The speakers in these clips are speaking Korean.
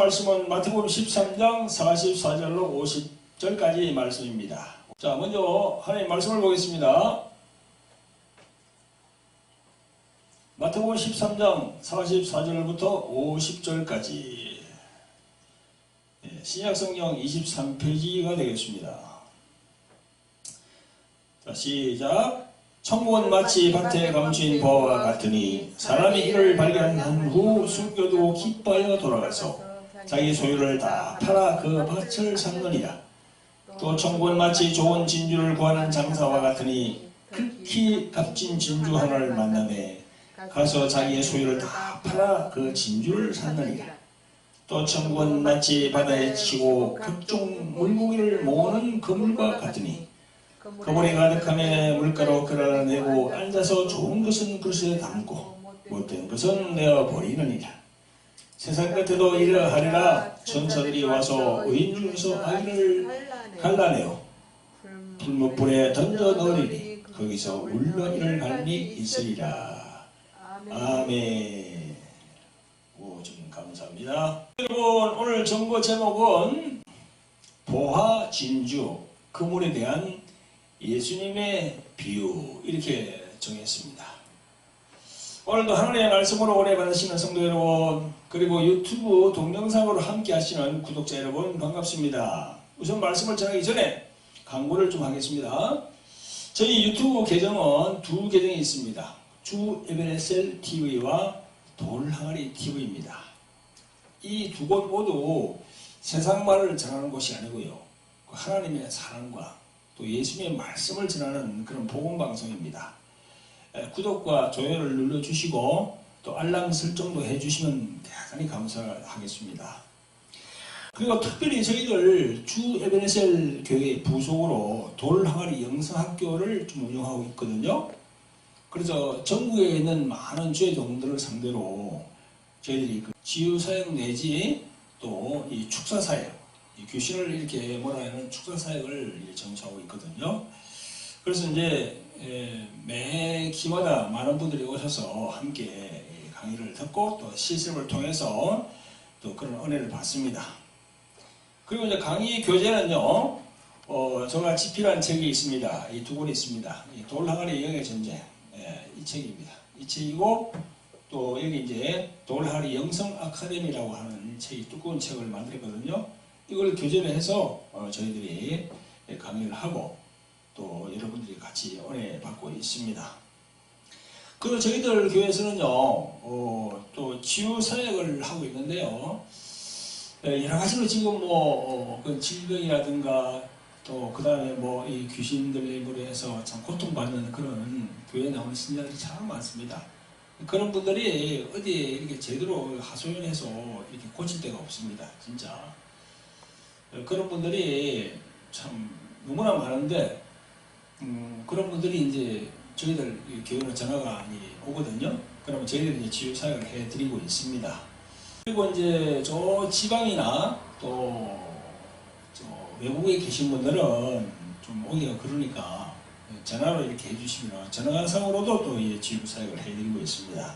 말씀은 마태복음 13장 44절로 50절까지 말씀입니다. 자, 먼저 하나님 말씀을 보겠습니다. 마태복음 13장 44절부터 50절까지 신약성경 23페이지가 되겠습니다. 자, 시작. 천국은 마치 밭에 감추인 보화와 같으니 사람이 이를 발견한 후 숨겨두고 기뻐하여 돌아가서 자기 소유를 다 팔아 그 밭을 샀느니라. 또 천국은 마치 좋은 진주를 구하는 장사와 같으니 극히 값진 진주 하나를 만나매 가서 자기의 소유를 다 팔아 그 진주를 샀느니라. 또 천국은 마치 바다에 치고 각종 물고기를 모으는 그물과 같으니 그물이 가득함에 물가로 끌어내고 앉아서 좋은 것은 그릇에 담고 못된 것은 내어버리느니라. 세상 끝에도 이러하리라. 천사들이 와서 의인 중에서 아기를 갈라내어 풀무불에 던져 넣으리니 거기서 울면이를 갈미 있으리라. 아멘. 오, 좀 감사합니다. 여러분, 오늘 정보 제목은 보화, 진주, 그물에 대한 예수님의 비유, 이렇게 정했습니다. 오늘도 하나님의 말씀으로 오래 받으시는 성도 여러분, 그리고 유튜브 동영상으로 함께 하시는 구독자 여러분, 반갑습니다. 우선 말씀을 전하기 전에 광고를 좀 하겠습니다. 저희 유튜브 계정은 두 계정이 있습니다. 주 에베네셀 TV와 돌항아리 TV입니다. 이 두 곳 모두 세상말을 전하는 곳이 아니고요, 하나님의 사랑과 또 예수님의 말씀을 전하는 그런 복음방송입니다. 구독과 좋아요를 눌러주시고 또 알람 설정도 해주시면 대단히 감사하겠습니다. 그리고 특별히 저희들 주 에베네셀 교회 부속으로 돌항아리 영성학교를 좀 운영하고 있거든요. 그래서 전국에 있는 많은 주의종들을 상대로 저희들이 그 치유사역 내지 또 이 축사사역, 귀신을 이렇게 몰아내는 축사사역을 전수하고 있거든요. 그래서 이제 매 기마다 많은 분들이 오셔서 함께 강의를 듣고 또 시스템을 통해서 또 그런 은혜를 받습니다. 그리고 이제 강의 교재는요, 제가 집필한 책이 있습니다. 이 두 권이 있습니다. 돌항아리 영의 전쟁, 이 책입니다. 이 책이고 또 여기 이제 돌항아리 영성 아카데미라고 하는 책이 두꺼운 책을 만들었거든요. 이걸 교재를 해서 저희들이 강의를 하고 또 여러분들이 같이 은혜 받고 있습니다. 그리고 저희들 교회에서는요, 또 치유 사역을 하고 있는데요, 여러 가지로 지금 그 질병이라든가 또 그 다음에 이 귀신들에 의해서 참 고통받는 그런 교회에 나오는 신자들이 참 많습니다. 그런 분들이 어디에 이렇게 제대로 하소연해서 이렇게 고칠 데가 없습니다. 진짜. 그런 분들이 참 너무나 많은데, 그런 분들이 이제 저희들 교회로 전화가 오거든요. 그러면 저희들이 이제 치유 사역을 해드리고 있습니다. 그리고 이제 저 지방이나 또 저 외국에 계신 분들은 좀 오기가 그러니까 전화로 이렇게 해주시면 전화상으로도 또 치유 사역을 해드리고 있습니다.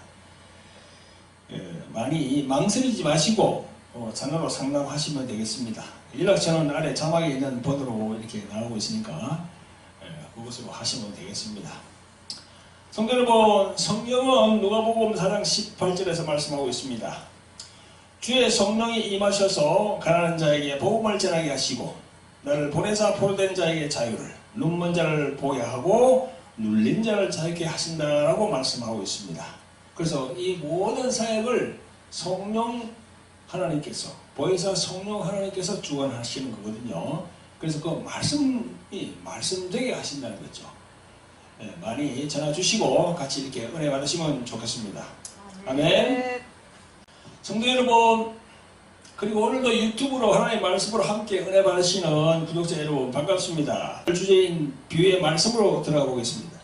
많이 망설이지 마시고 전화로 상담하시면 되겠습니다. 연락처는 아래 자막에 있는 번호로 이렇게 나오고 있으니까 그것으로 하시면 되겠습니다. 성도 여러분, 성경은 누가복음 4장 18절에서 말씀하고 있습니다. 주의 성령이 임하셔서 가난한 자에게 복음을 전하게 하시고 나를 보내사 포로된 자에게 자유를, 눈먼 자를 보게 하고 눌린 자를 자유케 하신다라고 말씀하고 있습니다. 그래서 이 모든 사역을 성령 하나님께서, 보혜사 성령 하나님께서 주관하시는 거거든요. 그래서 그 말씀이 말씀되게 하신다는 거죠. 많이 전화 주시고 같이 이렇게 은혜 받으시면 좋겠습니다. 아멘. 성도 여러분, 그리고 오늘도 유튜브로 하나님의 말씀으로 함께 은혜 받으시는 구독자 여러분, 반갑습니다. 주제인 비유의 말씀으로 들어가 보겠습니다.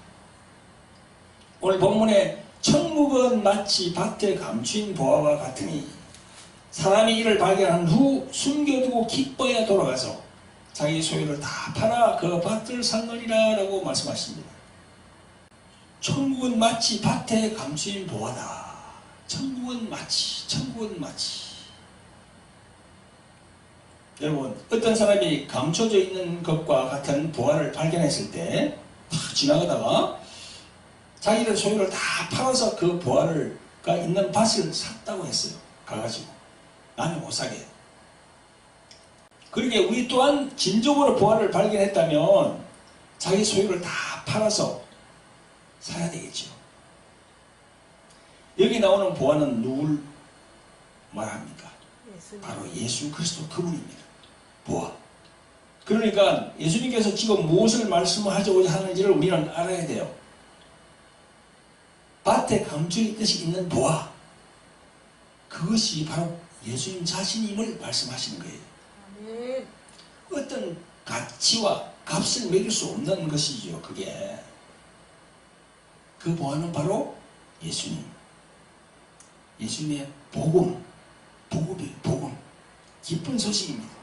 오늘 본문에 천국은 마치 밭에 감추인 보화와 같으니 사람이 이를 발견한 후 숨겨두고 기뻐야 돌아가서 자기 소유를 다 팔아 그 밭을 샀느니라 라고 말씀하십니다. 천국은 마치 밭에 감추인 보화다. 천국은 마치. 여러분, 어떤 사람이 감춰져 있는 것과 같은 보화를 발견했을 때 탁 지나가다가 자기들 소유를 다 팔아서 그 보화가 있는 밭을 샀다고 했어요. 가가지고 나는 못 사게. 그러게 우리 또한 진정으로 보화를 발견했다면 자기 소유를 다 팔아서 사야 되겠죠. 여기 나오는 보화는 누굴 말합니까? 바로 예수 그리스도 그분입니다. 보화. 그러니까 예수님께서 지금 무엇을 말씀하고자 하는지를 우리는 알아야 돼요. 밭에 감춰있듯이 있는 보화, 그것이 바로 예수님 자신임을 말씀하시는 거예요. 아멘. 어떤 가치와 값을 매길 수 없는 것이죠. 그게 그 보화는 바로 예수님, 예수님의 복음, 복음, 기쁜 소식입니다.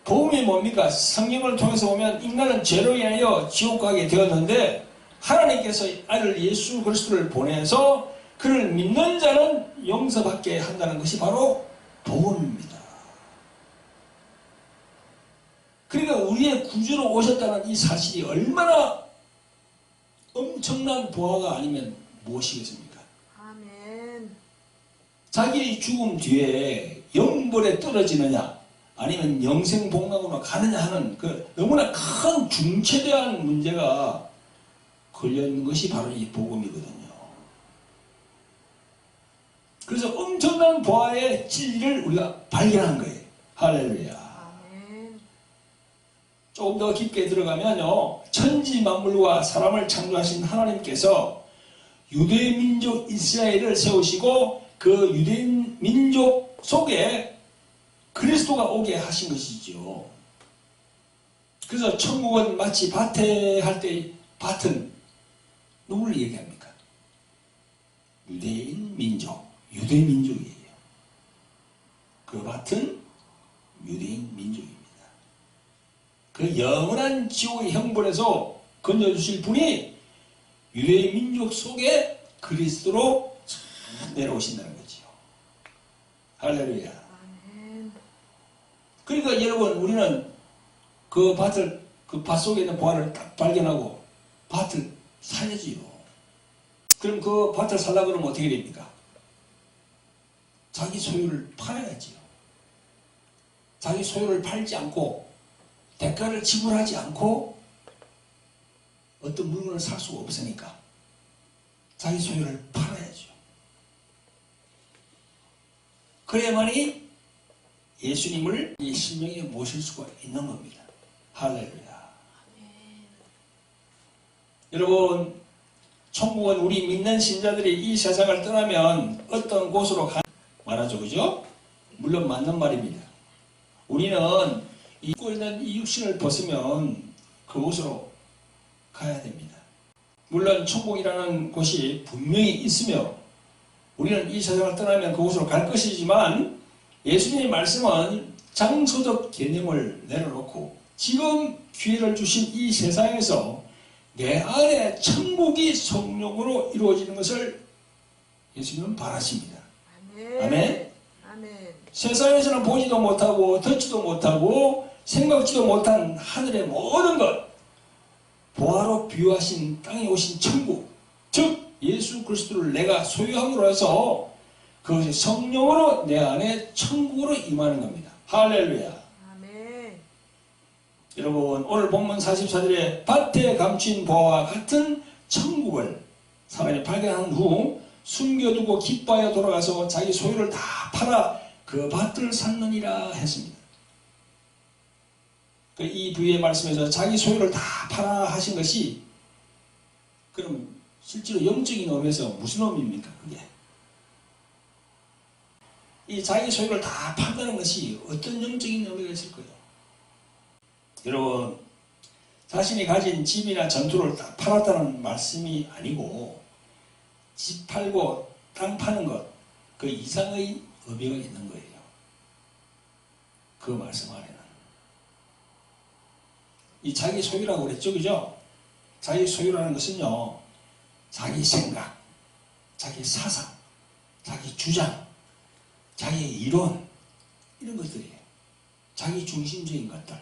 복음이 뭡니까? 성경을 통해서 보면 인간은 죄로 인하여 지옥 가게 되었는데 하나님께서 아들 예수 그리스도를 보내서 그를 믿는 자는 용서받게 한다는 것이 바로 복음입니다. 그러니까 우리의 구주로 오셨다는 이 사실이 얼마나 엄청난 보화가 아니면 무엇이겠습니까? 아멘. 자기 죽음 뒤에 영벌에 떨어지느냐 아니면 영생복락으로 가느냐 하는 그 너무나 큰 중체대한 문제가 걸려있는 것이 바로 이 복음이거든요. 그래서 엄청난 보화의 진리를 우리가 발견한 거예요. 할렐루야. 아멘. 조금 더 깊게 들어가면요, 천지 만물과 사람을 창조하신 하나님께서 유대 민족 이스라엘을 세우시고 그 유대 민족 속에 그리스도가 오게 하신 것이죠. 그래서 천국은 마치 밭에 할 때 밭은 누구를 얘기합니까? 유대인 민족, 유대 민족이에요. 그 밭은 유대인 민족입니다. 그 영원한 지옥의 형벌에서 건져주실 분이 유대인 민족 속에 그리스도로 내려오신다는 거죠. 할렐루야. 그러니까 여러분, 우리는 그 밭 속에 있는 보화를 딱 발견하고 밭을 사야지요. 그럼 그 밭을 살려고 그러면 어떻게 됩니까? 자기 소유를 팔아야지요. 자기 소유를 팔지 않고 대가를 지불하지 않고 어떤 물건을 살 수가 없으니까 자기 소유를 팔아야죠. 그래야만이 예수님을 이 심령에 모실 수가 있는 겁니다. 할렐루야. 여러분, 천국은 우리 믿는 신자들이 이 세상을 떠나면 어떤 곳으로 말하죠, 그죠? 물론 맞는 말입니다. 우리는 입고 있는 이 육신을 벗으면 그곳으로 가야 됩니다. 물론 천국이라는 곳이 분명히 있으며 우리는 이 세상을 떠나면 그곳으로 갈 것이지만 예수님의 말씀은 장소적 개념을 내려놓고 지금 기회를 주신 이 세상에서 내 안에 천국이 성령으로 이루어지는 것을 예수님은 바라십니다. 아멘. 아멘. 아멘. 세상에서는 보지도 못하고 듣지도 못하고 생각지도 못한 하늘의 모든 것, 보화로 비유하신 땅에 오신 천국, 즉 예수 그리스도를 내가 소유함으로 해서 그것이 성령으로 내 안에 천국으로 임하는 겁니다. 할렐루야. 아멘. 여러분, 오늘 본문 44절에 밭에 감춘 보화와 같은 천국을 사람이 발견한 후 숨겨두고 기뻐하여 돌아가서 자기 소유를 다 팔아 그 밭을 샀느니라 했습니다. 이 부의 말씀에서 자기 소유를 다 팔아 하신 것이 그럼 실제로 영적인 의미에서 무슨 의미입니까? 그게 이 자기 소유를 다 판다는 것이 어떤 영적인 의미가 있을 거예요? 여러분, 자신이 가진 집이나 전투를 다 팔았다는 말씀이 아니고 집 팔고 땅 파는 것, 그 이상의 의미가 있는 거예요. 그 말씀 안에는. 이 자기 소유라고 그랬죠, 그죠? 자기 소유라는 것은요, 자기 생각, 자기 사상, 자기 주장, 자기의 이론, 이런 것들이에요. 자기 중심적인 것들.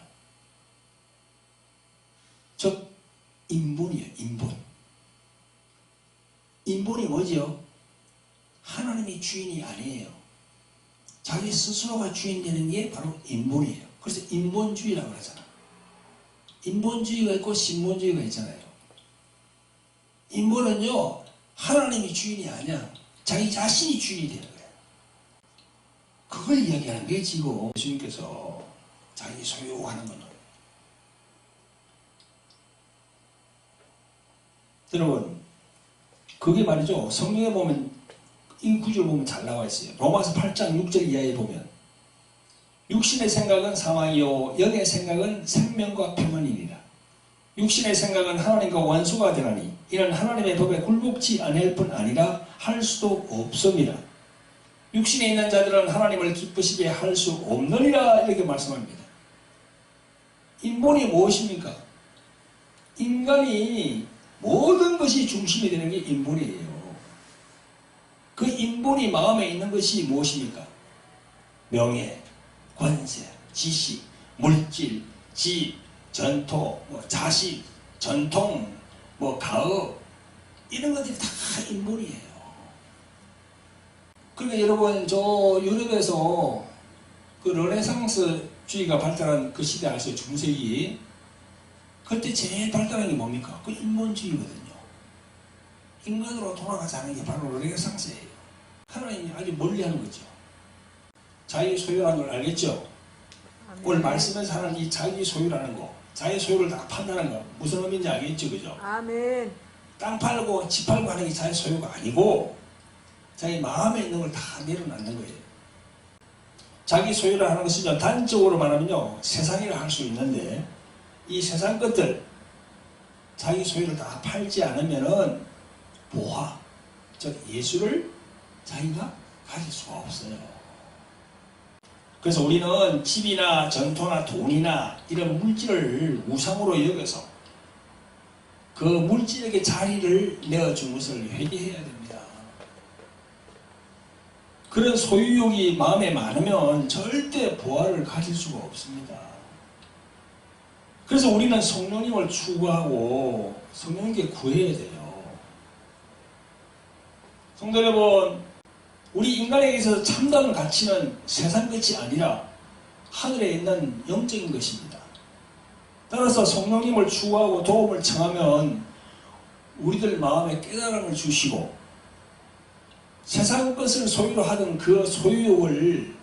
즉 인본이에요. 인본. 인본이 뭐지요? 하나님이 주인이 아니에요. 자기 스스로가 주인 되는 게 바로 인본이에요. 그래서 인본주의라고 하잖아. 인본주의가 있고 신본주의가 있잖아요. 인본은요, 하나님이 주인이 아니야. 자기 자신이 주인이 되는 거예요. 그걸 이야기하는 게 지금 예수님께서 자기 소유하는 거는. 여러분, 그게 말이죠. 성경에 보면 이 구절 보면 잘 나와 있어요. 로마서 8장 6절 이하에 보면 육신의 생각은 사망이요 영의 생각은 생명과 평안이니라. 육신의 생각은 하나님과 원수가 되나니 이는 하나님의 법에 굴복치 아니할 뿐 아니라 할 수도 없습니다. 육신에 있는 자들은 하나님을 기쁘시게 할 수 없느니라 이렇게 말씀합니다. 인본이 무엇입니까? 인간이 모든 것이 중심이 되는 게 인본이에요. 그 인본이 마음에 있는 것이 무엇입니까? 명예, 권세, 지식, 물질, 집, 전토, 자식, 전통, 가업 이런 것들이 다 인본이에요. 그러니까 여러분 저 유럽에서 그 르네상스주의가 발달한 그 시대 아시죠? 중세기. 그때 제일 발달한 게 뭡니까? 그 인본주의거든요. 인간으로 돌아가자는 게 바로 르네상스예요. 하나님이 아주 멀리하는 거죠. 자기 소유라는 걸 알겠죠? 아멘. 오늘 말씀에서 하는 이 자기 소유라는 거, 자기 소유를 다 판다는 거 무슨 의미인지 알겠죠? 그죠? 아멘. 땅 팔고 집 팔고 하는 게 자기 소유가 아니고 자기 마음에 있는 걸 다 내려놓는 거예요. 자기 소유라 하는 것은 단적으로 말하면요, 세상이라 할 수 있는데 이 세상 것들 자기 소유를 다 팔지 않으면은 보화, 즉 예수를 자기가 가질 수가 없어요. 그래서 우리는 집이나 전토나 돈이나 이런 물질을 우상으로 여겨서 그 물질에게 자리를 내어준 것을 회개해야 됩니다. 그런 소유욕이 마음에 많으면 절대 보화를 가질 수가 없습니다. 그래서 우리는 성령님을 추구하고 성령님께 구해야 돼요. 성도 여러분, 우리 인간에게 있어서 참다운 가치는 세상 것이 아니라 하늘에 있는 영적인 것입니다. 따라서 성령님을 추구하고 도움을 청하면 우리들 마음에 깨달음을 주시고 세상 것을 소유로 하던 그 소유욕을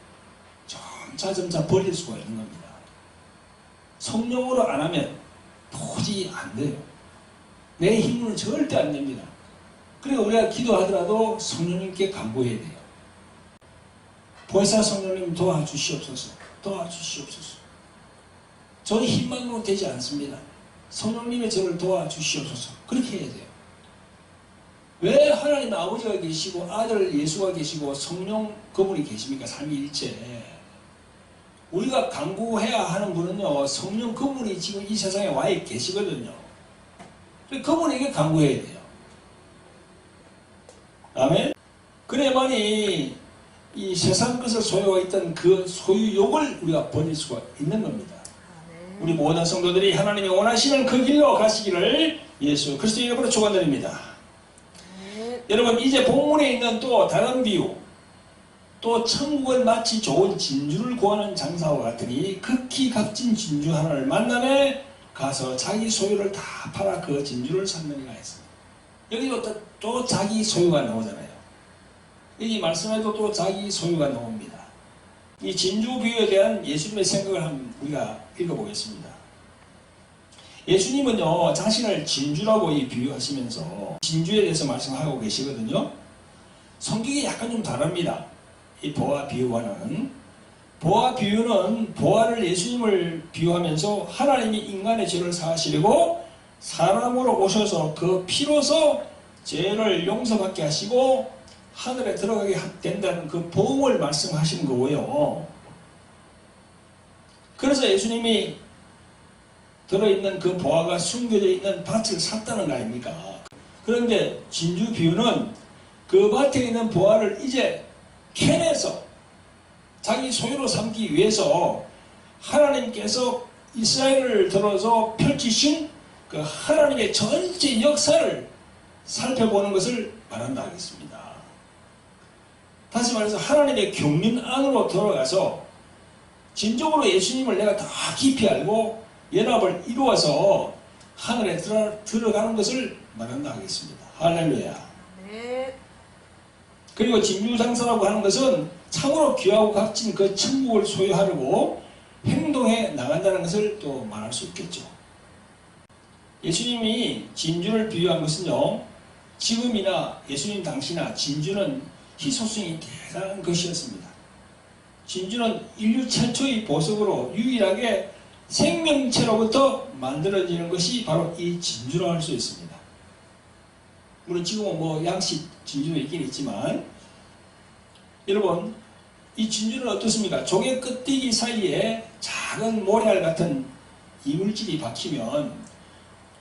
점차 버릴 수가 있는 겁니다. 성령으로 안 하면 도저히 안 돼요. 내 힘으로는 절대 안 됩니다. 그러니까 우리가 기도하더라도 성령님께 간구해야 돼요. 보혜사 성령님 도와주시옵소서. 도와주시옵소서. 저의 힘만으로 되지 않습니다. 성령님의 저를 도와주시옵소서. 그렇게 해야 돼요. 왜 하나님 아버지가 계시고 아들 예수가 계시고 성령 그분이 계십니까? 삼위일체. 우리가 간구해야 하는 분은요, 성령 그분이 지금 이 세상에 와 계시거든요. 그분에게 간구해야 돼요. 아멘? 그래야만이 이 세상 것을 소유하고 있던 그 소유욕을 우리가 버릴 수가 있는 겁니다. 우리 모든 성도들이 하나님이 원하시는 그 길로 가시기를 예수 그리스도의 이름으로 축원드립니다. 여러분, 이제 본문에 있는 또 다른 비유, 또 천국은 마치 좋은 진주를 구하는 장사와 같으니 극히 값진 진주 하나를 만남에 가서 자기 소유를 다 팔아 그 진주를 샀느니라 했습니다. 여기도 또 자기 소유가 나오잖아요. 여기 말씀에도 또 자기 소유가 나옵니다. 이 진주 비유에 대한 예수님의 생각을 한번 우리가 읽어보겠습니다. 예수님은요, 자신을 진주라고 비유하시면서 진주에 대해서 말씀하고 계시거든요. 성격이 약간 좀 다릅니다. 이 보아 비유와는. 보아 비유는 보아를 예수님을 비유하면서 하나님이 인간의 죄를 사하시려고 사람으로 오셔서 그 피로서 죄를 용서받게 하시고 하늘에 들어가게 된다는 그 보응을 말씀하신 거고요. 그래서 예수님이 들어있는 그 보아가 숨겨져 있는 밭을 샀다는 거 아닙니까? 그런데 진주 비유는 그 밭에 있는 보아를 이제 캐내서 자기 소유로 삼기 위해서 하나님께서 이스라엘을 들어서 펼치신 그 하나님의 전체 역사를 살펴보는 것을 말한다 하겠습니다. 다시 말해서 하나님의 경륜 안으로 들어가서 진정으로 예수님을 내가 더 깊이 알고 연합을 이루어서 하늘에 들어가는 것을 말한다 하겠습니다. 할렐루야. 네. 그리고 진주장사라고 하는 것은 참으로 귀하고 값진 그 천국을 소유하려고 행동해 나간다는 것을 또 말할 수 있겠죠. 예수님이 진주를 비유한 것은요, 지금이나 예수님 당시나 진주는 희소성이 대단한 것이었습니다. 진주는 인류 최초의 보석으로 유일하게 생명체로부터 만들어지는 것이 바로 이 진주라고 할 수 있습니다. 물론 지금은 뭐 양식 진주도 있긴 있지만, 여러분, 이 진주는 어떻습니까? 조개 껍데기 사이에 작은 모래알 같은 이물질이 박히면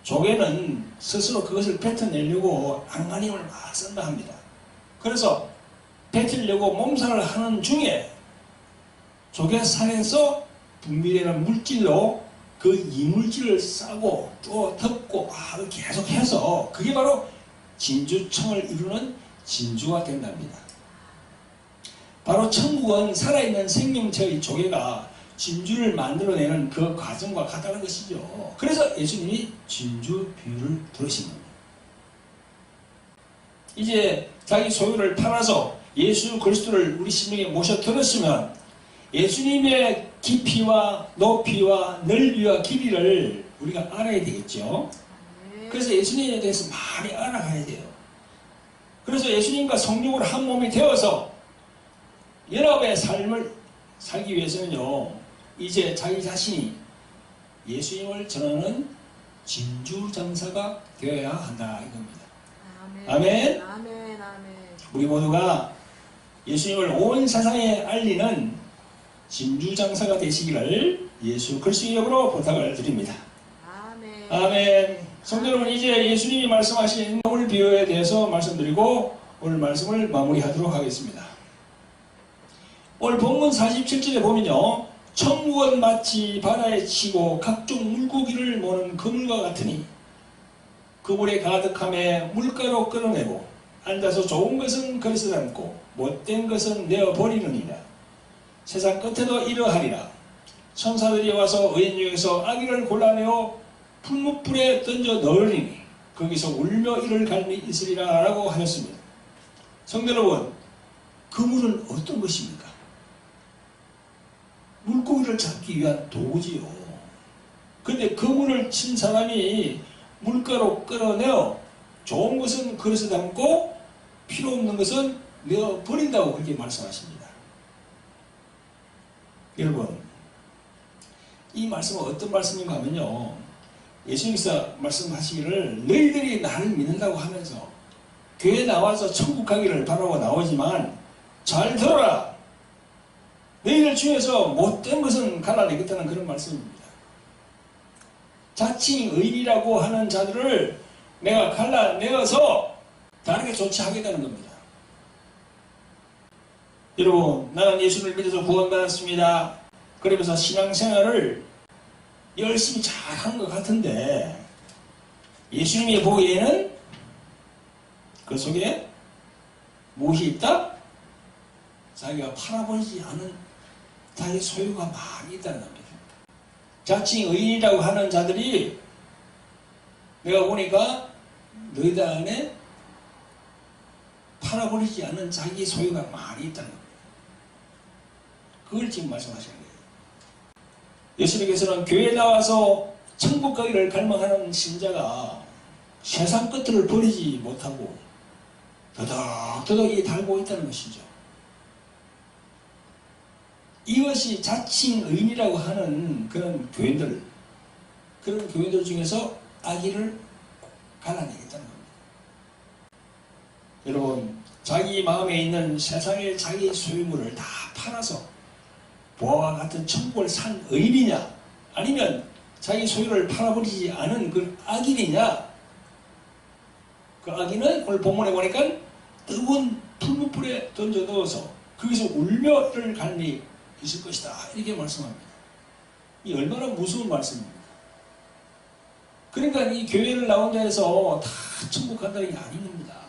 조개는 스스로 그것을 뱉어내려고 안간힘을 막 쓴다 합니다. 그래서 뱉으려고 몸살을 하는 중에 조개살에서 분비되는 물질로 그 이물질을 싸고 또 덮고 계속해서 그게 바로 진주청을 이루는 진주가 된답니다. 바로 천국은 살아있는 생명체의 조개가 진주를 만들어내는 그 과정과 같다는 것이죠. 그래서 예수님이 진주 비유를 들으신 겁니다. 이제 자기 소유를 팔아서 예수 그리스도를 우리 심령에 모셔 들었으면 예수님의 깊이와 높이와 넓이와 길이를 우리가 알아야 되겠죠. 그래서 예수님에 대해서 많이 알아가야 돼요. 그래서 예수님과 성령으로 한 몸이 되어서 연합의 삶을 살기 위해서는요, 이제 자기 자신이 예수님을 전하는 진주장사가 되어야 한다 이겁니다. 아멘. 아멘. 아멘. 우리 모두가 예수님을 온 세상에 알리는 진주장사가 되시기를 예수 그리스도의 이름으로 부탁을 드립니다. 아멘. 아멘. 성도 여러분, 이제 예수님이 말씀하신 나물 비유에 대해서 말씀드리고 오늘 말씀을 마무리하도록 하겠습니다. 오늘 본문 47절에 보면요, 천국은 마치 바다에 치고 각종 물고기를 모는 그물과 같으니 그물에 가득함에 물가로 끌어내고 앉아서 좋은 것은 그릇에 담고 못된 것은 내어버리느니라. 세상 끝에도 이러하리라. 천사들이 와서 의인 중에서 아기를 골라내어 풀무불에 던져 넣으리니 거기서 울며 이를 갈미 있으리라 라고 하셨습니다. 성도 여러분, 그물은 어떤 것입니까? 물고기를 잡기 위한 도구지요. 근데 그물을 친 사람이 물가로 끌어내어 좋은 것은 그릇에 담고 필요 없는 것은 내어 버린다고 그렇게 말씀하십니다. 여러분, 이 말씀은 어떤 말씀인가 하면요, 예수님께서 말씀하시기를 너희들이 나를 믿는다고 하면서 교회 나와서 천국 가기를 바라고 나오지만 잘 들어라, 너희들 중에서 못된 것은 갈라내겠다는 그런 말씀입니다. 자칭 의인이라고 하는 자들을 내가 갈라내어서 다르게 조치하겠다는 겁니다. 여러분, 나는 예수를 믿어서 구원받았습니다. 그러면서 신앙생활을 열심히 잘한 것 같은데 예수님이 보기에는 그 속에 무엇이 있다? 자기가 팔아버리지 않은 자기 소유가 많이 있다는 겁니다. 자칭 의인이라고 하는 자들이 내가 보니까 너희들 안에 팔아버리지 않은 자기 소유가 많이 있다는 겁니다. 그걸 지금 말씀하시는 거예요. 예수님께서는 교회에 나와서 천국 가기를 갈망하는 신자가 세상 것들을 버리지 못하고 더덕더덕 달고 있다는 것이죠. 이것이 자칭 의인이라고 하는 그런 교회들 중에서 악의를 갈라내겠다는 겁니다. 여러분, 자기 마음에 있는 세상의 자기 소유물을 다 팔아서 보아와 같은 천국을 산 의인이냐, 아니면 자기 소유를 팔아버리지 않은 그 악인이냐. 그 악인은 오늘 본문에 보니까 뜨거운 풀무불에 던져 넣어서 거기서 울며 이를 갈미 있을 것이다. 이렇게 말씀합니다. 이 얼마나 무서운 말씀입니다. 그러니까 이 교회를 나온다 해서 다 천국 간다는 게 아닌 겁니다.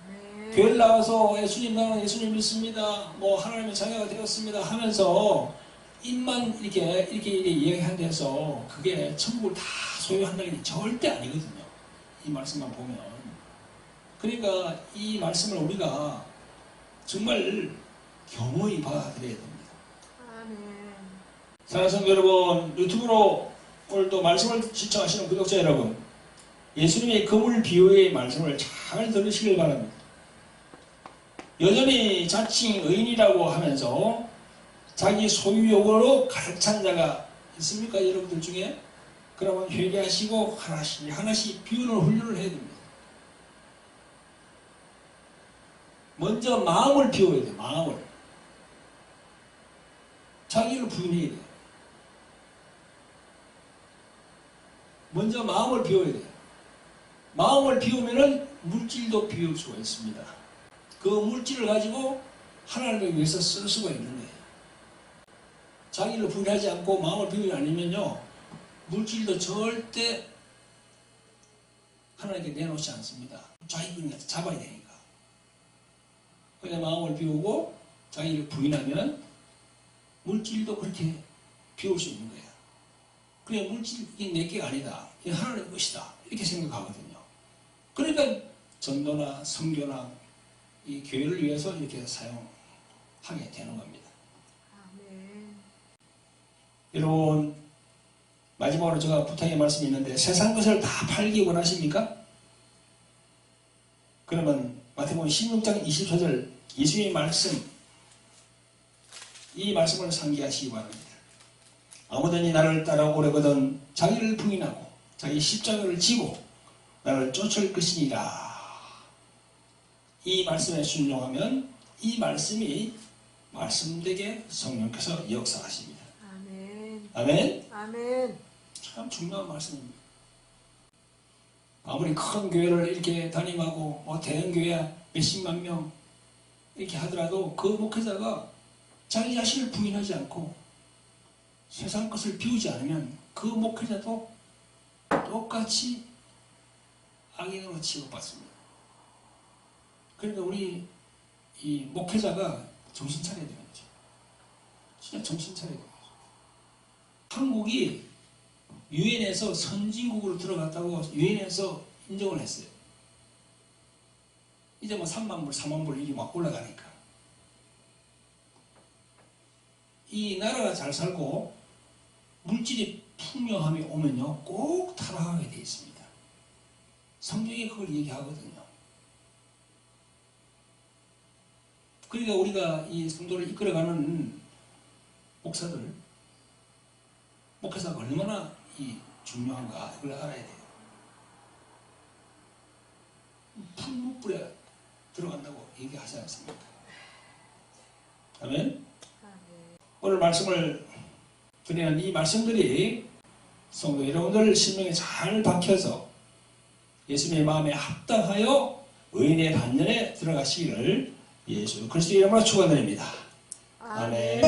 아멘. 교회를 나와서 예수님 나는 예수님 믿습니다. 뭐 하나님의 자녀가 되었습니다 하면서 입만 이렇게 이야기한다 해서 그게 천국을 다 소유한다는 게 절대 아니거든요. 이 말씀만 보면. 그러니까 이 말씀을 우리가 정말 겸허히 받아들여야 됩니다. 아멘. 사랑하는 성도 여러분, 유튜브로 오늘도 말씀을 시청하시는 구독자 여러분, 예수님의 거물 비유의 말씀을 잘 들으시길 바랍니다. 여전히 자칭 의인이라고 하면서 자기 소유욕으로 가득 찬 자가 있습니까? 여러분들 중에? 그러면 회개하시고 하나씩 비우는 훈련을 해야 됩니다. 먼저 마음을 비워야 돼요. 마음을. 자기를 부인해야 돼요. 먼저 마음을 비워야 돼요. 마음을 비우면은 물질도 비울 수가 있습니다. 그 물질을 가지고 하나님을 위해서 쓸 수가 있는 거예요. 자기를 부인하지 않고 마음을 비우지 않으면요, 물질도 절대 하나님께 내놓지 않습니다. 자기를 잡아야 되니까. 그냥 마음을 비우고 자기를 부인하면 물질도 그렇게 비울 수 있는 거예요. 그래, 물질이 내게 아니다. 이 하나님의 것이다. 이렇게 생각하거든요. 그러니까 전도나 선교나 이 교회를 위해서 이렇게 사용하게 되는 겁니다. 아멘. 여러분, 마지막으로 제가 부탁의 말씀이 있는데, 세상 것을 다 팔기 원하십니까? 그러면 마태복음 16장 24절 예수님의 말씀, 이 말씀을 상기하시기 바랍니다. 아무든지 나를 따라오려거든 자기를 부인하고 자기 십자가를 지고 나를 쫓을 것이니라. 이 말씀에 순종하면 이 말씀이 말씀되게 성령께서 역사하십니다. 아멘. 아멘? 아멘. 참 중요한 말씀입니다. 아무리 큰 교회를 이렇게 담임하고 뭐 대형교회 몇십만 명 이렇게 하더라도 그 목회자가 자기 자신을 부인하지 않고 세상 것을 비우지 않으면 그 목회자도 똑같이 악인으로 취급받습니다. 그러니까 우리 이 목회자가 정신 차려야 되는 거죠. 진짜 정신 차려야 되는 거죠. 한국이 유엔에서 선진국으로 들어갔다고 유엔에서 인정을 했어요. 이제 뭐 3만 불, 4만 불 일이 막 올라가니까. 이 나라가 잘 살고 물질이 풍요함이 오면요 꼭 타락하게 되어 있습니다. 성경이 그걸 얘기하거든요. 그러니까 우리가 이 성도를 이끌어가는 목사들, 목회자가 얼마나 중요한가 이걸 알아야 돼요. 풀무불에 들어간다고 얘기하지 않습니까? 아멘? 아멘. 오늘 말씀을 드리는 이 말씀들이 성도 여러분들 심령에 잘 박혀서 예수님의 마음에 합당하여 의인의 반열에 들어가시기를 예수 그리스도의 이름으로 축원드립니다. 아멘.